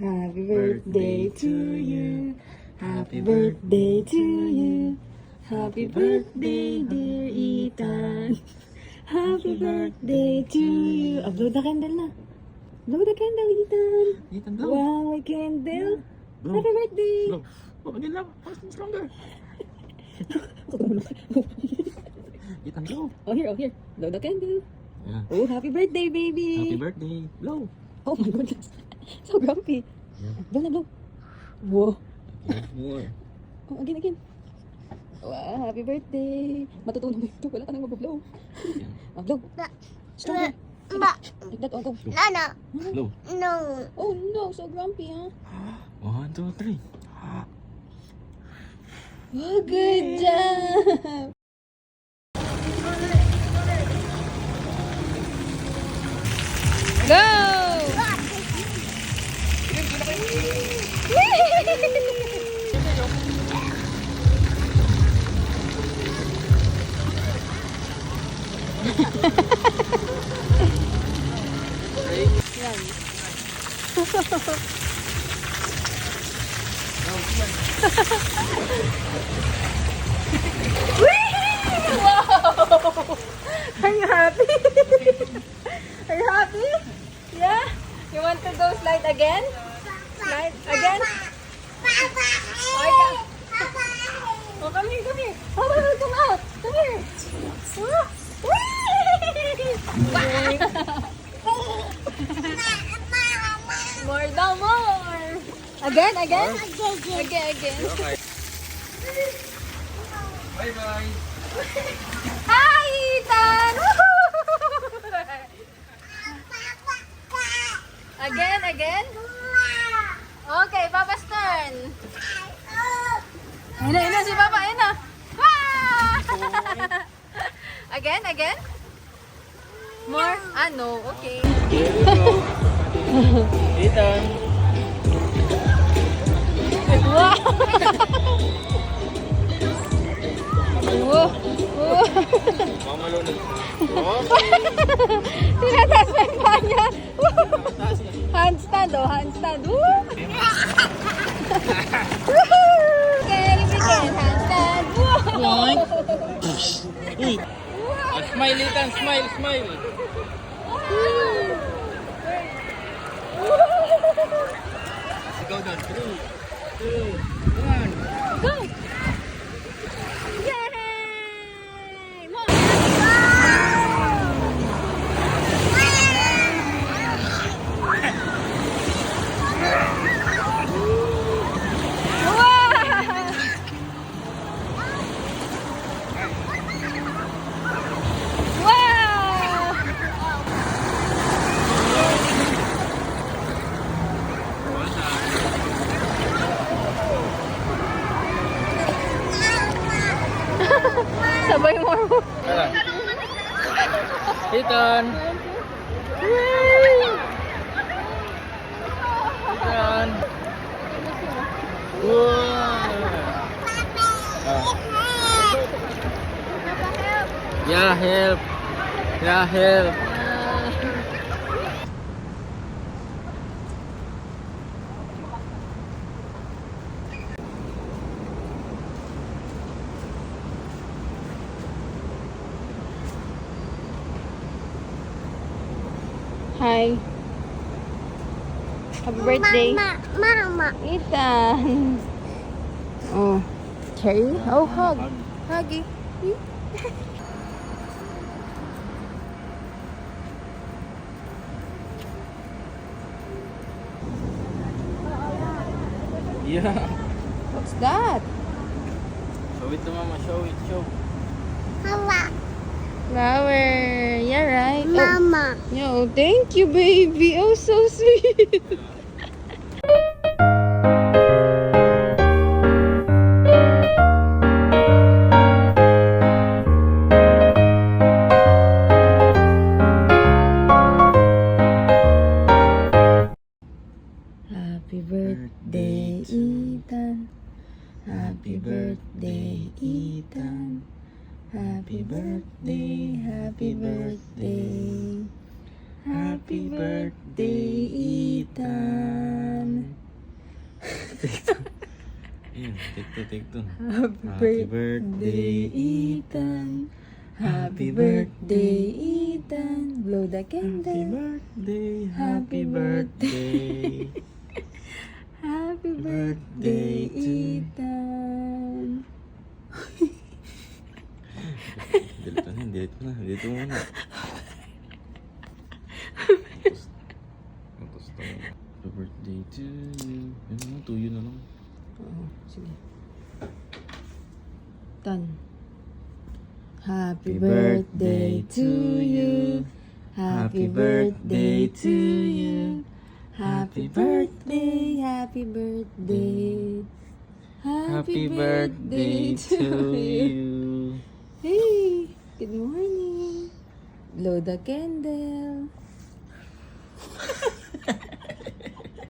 Happy birthday to you. Happy birthday to you. Happy birthday, dear Ethan. Happy birthday to you. Blow the candle na. Blow the candle, Ethan. Ethan, blow. Wow, may candle. Blow. Happy birthday. Blow. Oh, again lang. Fast and stronger. Ethan, blow. Oh, here. Blow the candle. Yeah. Oh, happy birthday, baby. Happy birthday. Blow. Oh my goodness. So grumpy. Yeah. Blow na, blow. Whoa. Okay, more. Oh, again. Wow, happy birthday. Matutunan mo ito. Wala ka nang mag-blow. Blow. Stronger. Like that. Oh, go. Blow. Oh no, so grumpy, huh? 1, 2, 3. Oh, good job. Go! Wow! Are you happy? Are you happy? Yeah? You want to go slide again? Slide again? Oh, come here. Oh, come out. Come here. Oh. More daw, more. Again? Again. Okay. Bye-bye. Hi, Ethan! Again? Okay, Papa's turn. Ayun na si Papa, ayun na. Ah! Again? More? Ah, no. Okay. Ethan. Wow! Wow! Mamalunod. Tinataas pa yung paa niya. Handstand, handstand. Woo! Again, handstand. Boing. Uy. Smile, Ethan. Smile. Go down. 3, 2, 1. Go! Yay! More! Sabay mo. Ethan. Wow. Yeah, help. Hi. Happy birthday. Mama. Ethan. Oh. Cherry? Oh, hug. Huggy. Yeah. What's that? Show it to mama. Show. Mama. Flower. Yeah, right. Mama. Oh. Yo, thank you, baby. Oh, so sweet. Happy birthday, Ethan. Happy birthday, Ethan. Happy birthday, happy birthday. Happy birthday, Ethan. Ayan, take two. Happy birthday, Ethan. Happy birthday, Ethan. Blow the Happy candle. birthday, Happy happy birthday. Happy birthday, Ethan. Delete ko na. Tapos to. Happy birthday to you. Yun naman, to you na lang. Oo, sige. Done. Happy birthday to you. Happy birthday to you. Happy birthday, happy birthday. Happy birthday to you. Hey, good morning. Blow the candle.